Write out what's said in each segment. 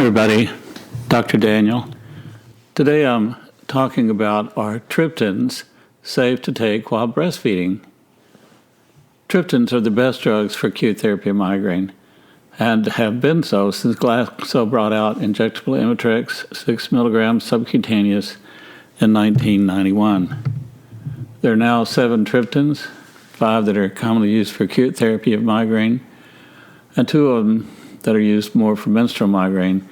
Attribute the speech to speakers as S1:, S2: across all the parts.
S1: everybody, Dr. Daniel. Today I'm talking about are triptans safe to take while breastfeeding? Triptans are the best drugs for acute therapy of migraine and have been so since Glaxo brought out injectable Imitrex 6 milligrams subcutaneous in 1991. There are now 7 triptans, 5 that are commonly used for acute therapy of migraine, and 2 of them that are used more for menstrual migraine,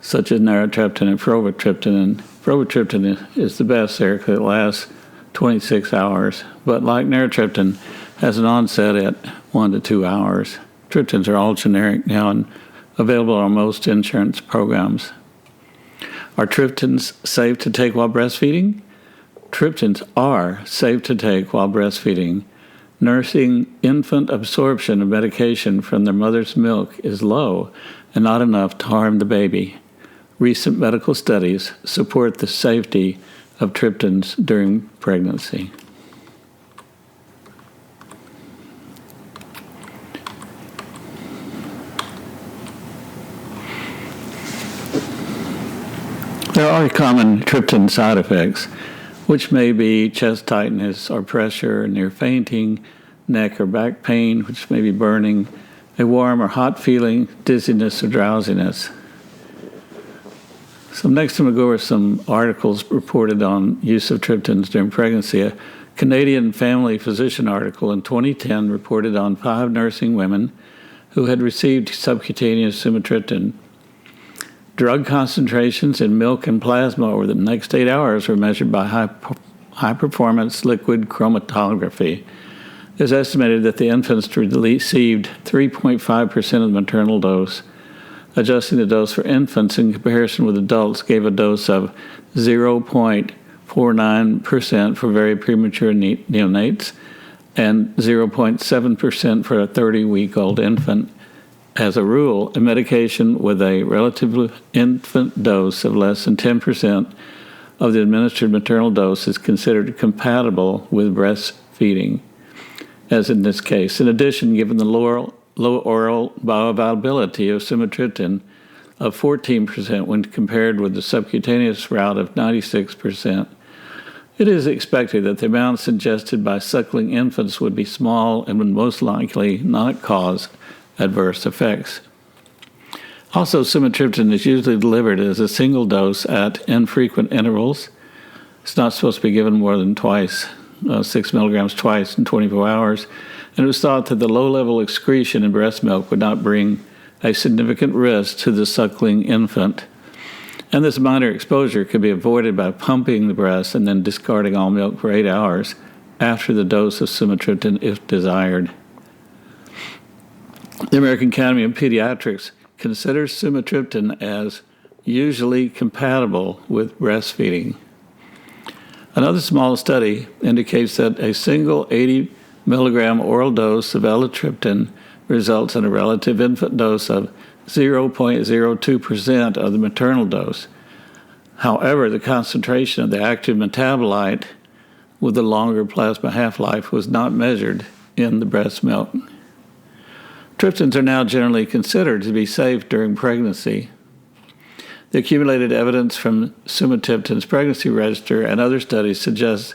S1: such as Triptan and Triptan. And Triptan is the best there because it lasts 26 hours, but like Triptan, has an onset at 1 to 2 hours. Triptans are all generic now and available on most insurance programs. Are triptans safe to take while breastfeeding? Triptans are safe to take while breastfeeding. Nursing infant absorption of medication from their mother's milk is low and not enough to harm the baby. Recent medical studies support the safety of triptans during pregnancy. There are common triptan side effects, which may be chest tightness or pressure, near fainting, neck or back pain, which may be burning, a warm or hot feeling, dizziness or drowsiness. So next I'm going to go over some articles reported on use of triptans during pregnancy. A Canadian family physician article in 2010 reported on 5 nursing women who had received subcutaneous sumatriptan. Drug concentrations in milk and plasma over the next 8 hours were measured by high-performance liquid chromatography. It is estimated that the infants received 3.5% of the maternal dose. Adjusting the dose for infants in comparison with adults gave a dose of 0.49% for very premature neonates and 0.7% for a 30-week-old infant. As a rule, a medication with a relative infant dose of less than 10% of the administered maternal dose is considered compatible with breastfeeding, as in this case. In addition, given the low oral bioavailability of sumatriptan of 14% when compared with the subcutaneous route of 96%, it is expected that the amounts ingested by suckling infants would be small and would most likely not cause adverse effects. Also, sumatriptan is usually delivered as a single dose at infrequent intervals. It's not supposed to be given more than 6 milligrams twice in 24 hours, and it was thought that the low-level excretion in breast milk would not bring a significant risk to the suckling infant. And this minor exposure could be avoided by pumping the breast and then discarding all milk for 8 hours after the dose of sumatriptan if desired. The American Academy of Pediatrics considers sumatriptan as usually compatible with breastfeeding. Another small study indicates that a single 80 milligram oral dose of elatriptan results in a relative infant dose of 0.02% of the maternal dose. However, the concentration of the active metabolite with the longer plasma half-life was not measured in the breast milk. Triptans are now generally considered to be safe during pregnancy. The accumulated evidence from sumatriptan's pregnancy register and other studies suggests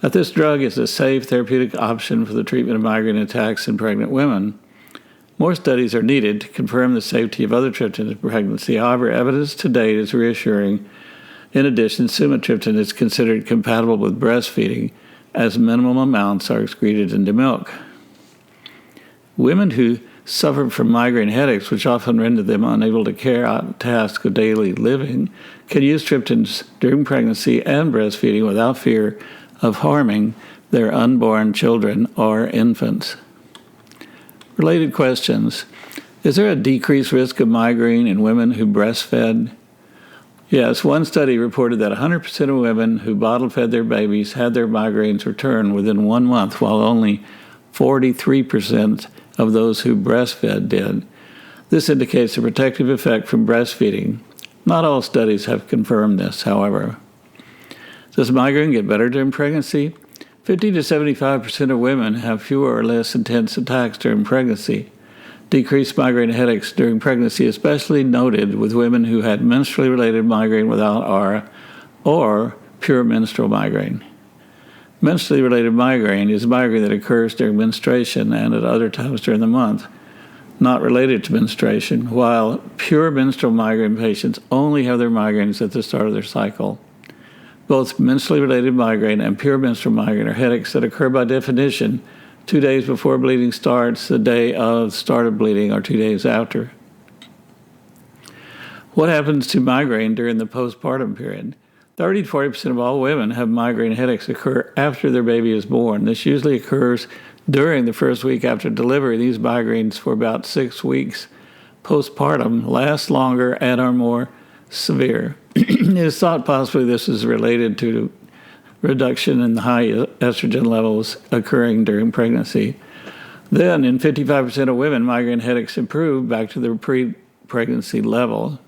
S1: that this drug is a safe therapeutic option for the treatment of migraine attacks in pregnant women. More studies are needed to confirm the safety of other triptans in pregnancy. However, evidence to date is reassuring. In addition, sumatriptan is considered compatible with breastfeeding as minimum amounts are excreted into milk. Women who suffer from migraine headaches, which often render them unable to carry out the task of daily living, can use triptans during pregnancy and breastfeeding without fear of harming their unborn children or infants. Related questions. Is there a decreased risk of migraine in women who breastfed? Yes, one study reported that 100% of women who bottle-fed their babies had their migraines return within 1 month, while only 43% of those who breastfed did. This indicates a protective effect from breastfeeding. Not all studies have confirmed this, however. Does migraine get better during pregnancy? 50 to 75% of women have fewer or less intense attacks during pregnancy. Decreased migraine headaches during pregnancy, especially noted with women who had menstrually related migraine without aura or pure menstrual migraine. Menstrually related migraine is a migraine that occurs during menstruation and at other times during the month, not related to menstruation, while pure menstrual migraine patients only have their migraines at the start of their cycle. Both menstrually related migraine and pure menstrual migraine are headaches that occur by definition 2 days before bleeding starts, the day of start of bleeding, or 2 days after. What happens to migraine during the postpartum period? 30 to 40% of all women have migraine headaches occur after their baby is born. This usually occurs during the first week after delivery. These migraines for about 6 weeks postpartum last longer and are more severe. It is thought possibly this is related to reduction in the high estrogen levels occurring during pregnancy. Then, in 55% of women, migraine headaches improve back to their pre-pregnancy level.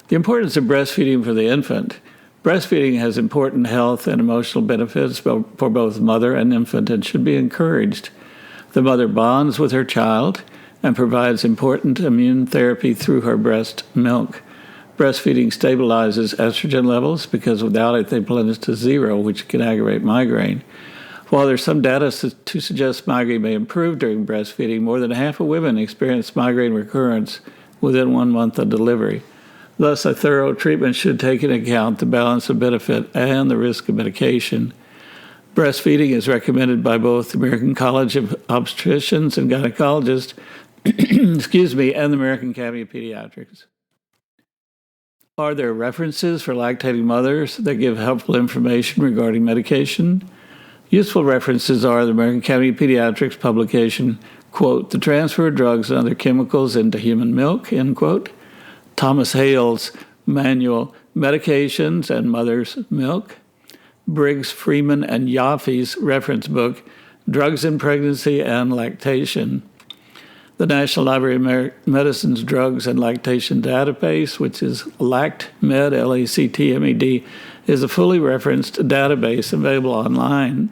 S1: The importance of breastfeeding for the infant. Breastfeeding has important health and emotional benefits for both mother and infant and should be encouraged. The mother bonds with her child and provides important immune therapy through her breast milk. Breastfeeding stabilizes estrogen levels because without it they plunge to zero, which can aggravate migraine. While there's some data to suggest migraine may improve during breastfeeding, more than half of women experience migraine recurrence within 1 month of delivery. Thus, a thorough treatment should take into account the balance of benefit and the risk of medication. Breastfeeding is recommended by both the American College of Obstetricians and Gynecologists and the American Academy of Pediatrics. Are there references for lactating mothers that give helpful information regarding medication? Useful references are the American Academy of Pediatrics publication, quote, The Transfer of Drugs and Other Chemicals into Human Milk, end quote, Thomas Hale's manual, Medications and Mother's Milk, Briggs, Freeman, and Yoffe's reference book, Drugs in Pregnancy and Lactation, the National Library of Medicine's Drugs and Lactation Database, which is LACTMed, LACTMED, is a fully referenced database available online.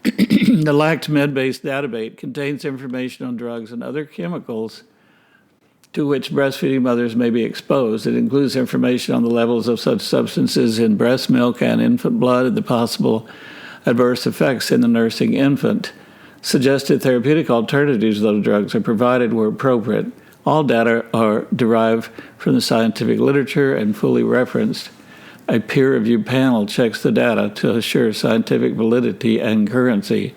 S1: The LACTMed-based database contains information on drugs and other chemicals to which breastfeeding mothers may be exposed. It includes information on the levels of such substances in breast milk and infant blood and the possible adverse effects in the nursing infant. Suggested therapeutic alternatives to those drugs are provided where appropriate. All data are derived from the scientific literature and fully referenced. A peer-reviewed panel checks the data to assure scientific validity and currency.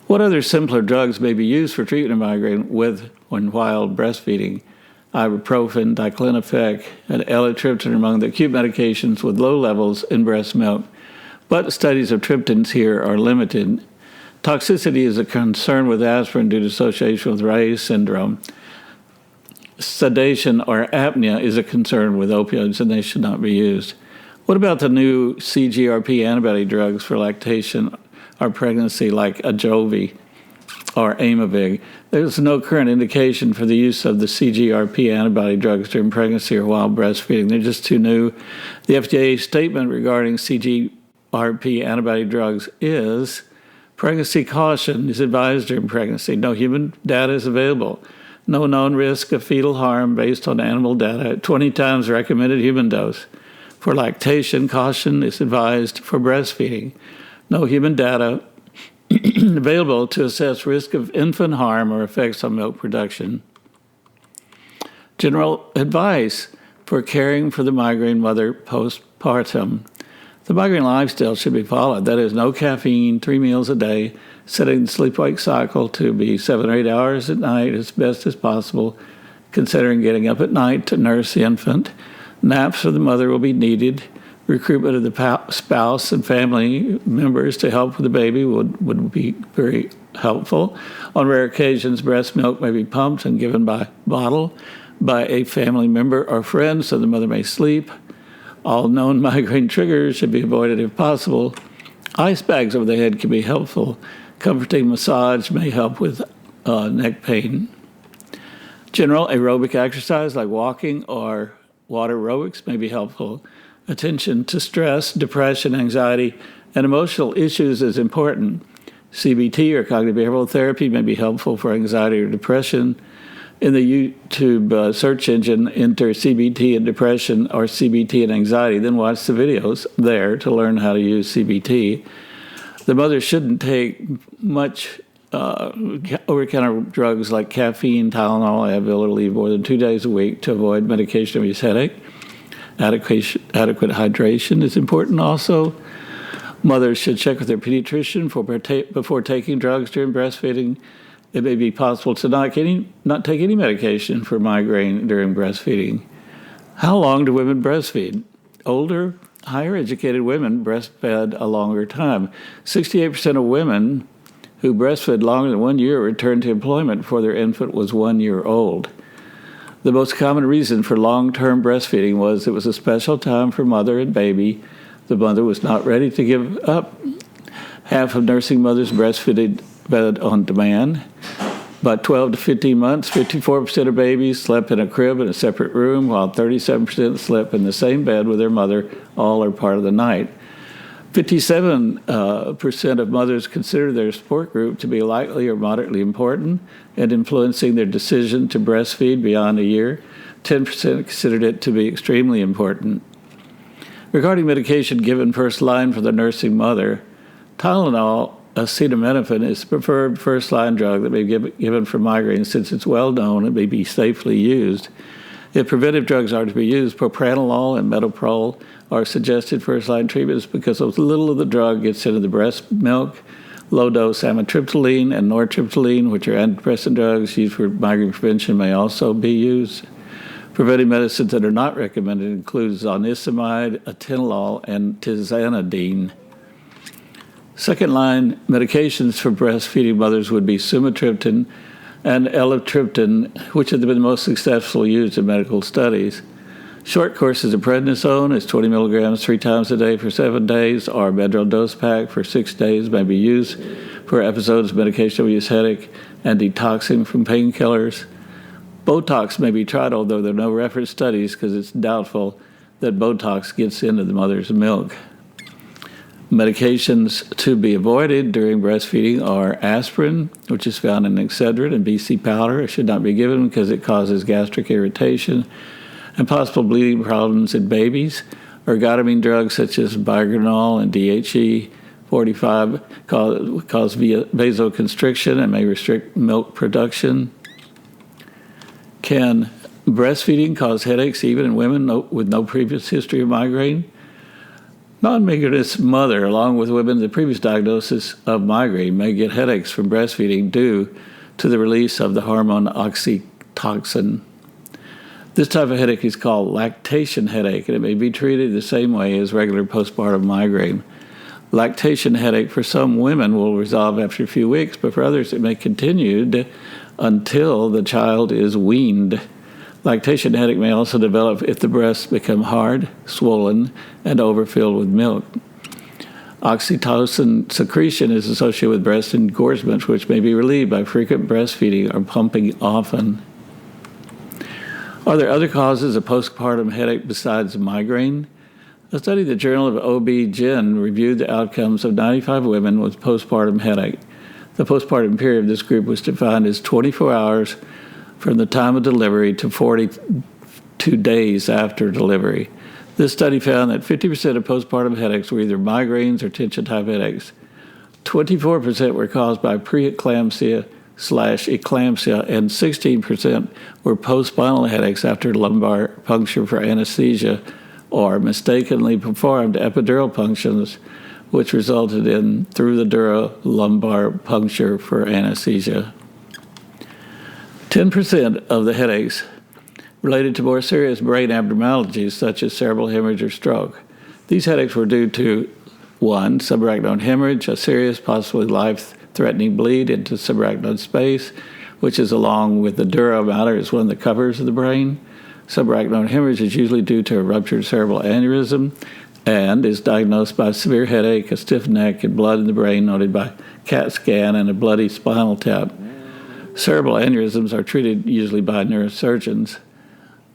S1: What other simpler drugs may be used for treatment of migraine with and while breastfeeding? Ibuprofen, diclofenac, and Triptan are among the acute medications with low levels in breast milk, but studies of triptans here are limited. Toxicity is a concern with aspirin due to association with Reye syndrome. Sedation or apnea is a concern with opioids, and they should not be used. What about the new CGRP antibody drugs for lactation or pregnancy like Ajovy or Aimovig? There's no current indication for the use of the CGRP antibody drugs during pregnancy or while breastfeeding. They're just too new. The FDA statement regarding CGRP antibody drugs is pregnancy caution is advised during pregnancy. No human data is available. No known risk of fetal harm based on animal data at 20 times recommended human dose. For lactation, caution is advised for breastfeeding. No human data available to assess risk of infant harm or effects on milk production. General advice for caring for the migraine mother postpartum. The migraine lifestyle should be followed. That is, no caffeine, 3 meals a day, setting the sleep-wake cycle to be 7 or 8 hours at night as best as possible, considering getting up at night to nurse the infant. Naps for the mother will be needed. Recruitment of the spouse and family members to help with the baby would be very helpful. On rare occasions, breast milk may be pumped and given by bottle by a family member or friend so the mother may sleep. All known migraine triggers should be avoided if possible. Ice bags over the head can be helpful. Comforting massage may help with neck pain. General aerobic exercise like walking or water aerobics may be helpful. Attention to stress, depression, anxiety, and emotional issues is important. CBT, or cognitive behavioral therapy, may be helpful for anxiety or depression. In the YouTube search engine, enter CBT and depression or CBT and anxiety, then watch the videos there to learn how to use CBT. The mother shouldn't take much over-the-counter drugs like caffeine, Tylenol, Advil, or Aleve more than 2 days a week to avoid medication-induced headache. Adequate hydration is important also. Mothers should check with their pediatrician before taking drugs during breastfeeding. It may be possible to not take any medication for migraine during breastfeeding. How long do women breastfeed? Older, higher educated women breastfed a longer time. 68% of women who breastfed longer than 1 year returned to employment before their infant was 1 year old. The most common reason for long-term breastfeeding was it was a special time for mother and baby. The mother was not ready to give up. Half of nursing mothers breastfed on demand. By 12 to 15 months, 54% of babies slept in a crib in a separate room, while 37% slept in the same bed with their mother all or part of the night. 57% of mothers consider their support group to be likely or moderately important and influencing their decision to breastfeed beyond a year. 10% considered it to be extremely important. Regarding medication given first line for the nursing mother, Tylenol, acetaminophen, is the preferred first-line drug that may be given for migraine since it's well known and may be safely used. If preventive drugs are to be used, propranolol and metoprolol are suggested first-line treatments because of little of the drug gets into the breast milk. Low-dose amitriptyline and nortriptyline, which are antidepressant drugs used for migraine prevention, may also be used. Preventive medicines that are not recommended include zonisamide, atenolol, and tizanidine. Second-line medications for breastfeeding mothers would be sumatriptan and elatriptan, which have been the most successful used in medical studies. Short courses of prednisone is 20 milligrams 3 times a day for 7 days, or Medrol dose pack for 6 days may be used for episodes of medication-induced headache and detoxing from painkillers. Botox may be tried, although there are no reference studies because it's doubtful that Botox gets into the mother's milk. Medications to be avoided during breastfeeding are aspirin, which is found in Excedrin, and BC powder. It should not be given because it causes gastric irritation and possible bleeding problems in babies. Ergotamine drugs such as Migranol and DHE 45 cause vasoconstriction and may restrict milk production. Can breastfeeding cause headaches even in women with no previous history of migraine? Non-migrainous mother, along with women with the previous diagnosis of migraine, may get headaches from breastfeeding due to the release of the hormone oxytocin. This type of headache is called lactation headache, and it may be treated the same way as regular postpartum migraine. Lactation headache for some women will resolve after a few weeks, but for others it may continue until the child is weaned. Lactation headache may also develop if the breasts become hard, swollen, and overfilled with milk. Oxytocin secretion is associated with breast engorgement, which may be relieved by frequent breastfeeding or pumping often. Are there other causes of postpartum headache besides migraine? A study in the Journal of OB-GYN reviewed the outcomes of 95 women with postpartum headache. The postpartum period of this group was defined as 24 hours from the time of delivery to 42 days after delivery. This study found that 50% of postpartum headaches were either migraines or tension-type headaches. 24% were caused by preeclampsia/eclampsia, and 16% were postspinal headaches after lumbar puncture for anesthesia or mistakenly performed epidural punctions, which resulted in through-the-dura lumbar puncture for anesthesia. 10% of the headaches related to more serious brain abnormalities such as cerebral hemorrhage or stroke. These headaches were due to 1. Subarachnoid hemorrhage, a serious, possibly life-threatening bleed into subarachnoid space, which is along with the dura mater is one of the covers of the brain. Subarachnoid hemorrhage is usually due to a ruptured cerebral aneurysm and is diagnosed by severe headache, a stiff neck, and blood in the brain noted by CAT scan and a bloody spinal tap. Cerebral aneurysms are treated usually by neurosurgeons.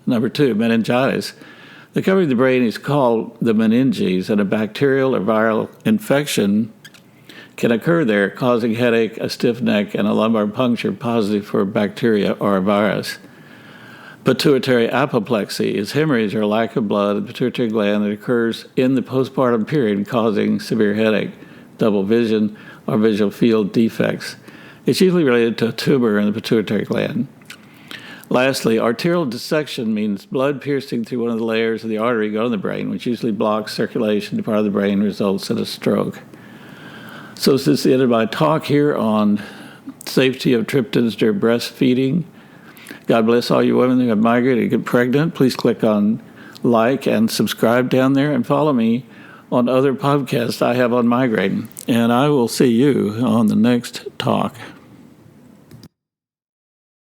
S1: Number 2, meningitis. The covering of the brain is called the meninges, and a bacterial or viral infection can occur there, causing headache, a stiff neck, and a lumbar puncture positive for bacteria or a virus. Pituitary apoplexy is hemorrhage or lack of blood in the pituitary gland that occurs in the postpartum period, causing severe headache, double vision, or visual field defects. It's usually related to a tumor in the pituitary gland. Lastly, arterial dissection means blood piercing through one of the layers of the artery going to the brain, which usually blocks circulation to part of the brain and results in a stroke. So this is the end of my talk here on safety of triptans during breastfeeding. God bless all you women who have migraine and get pregnant. Please click on like and subscribe down there and follow me on other podcasts I have on migraine. And I will see you on the next talk.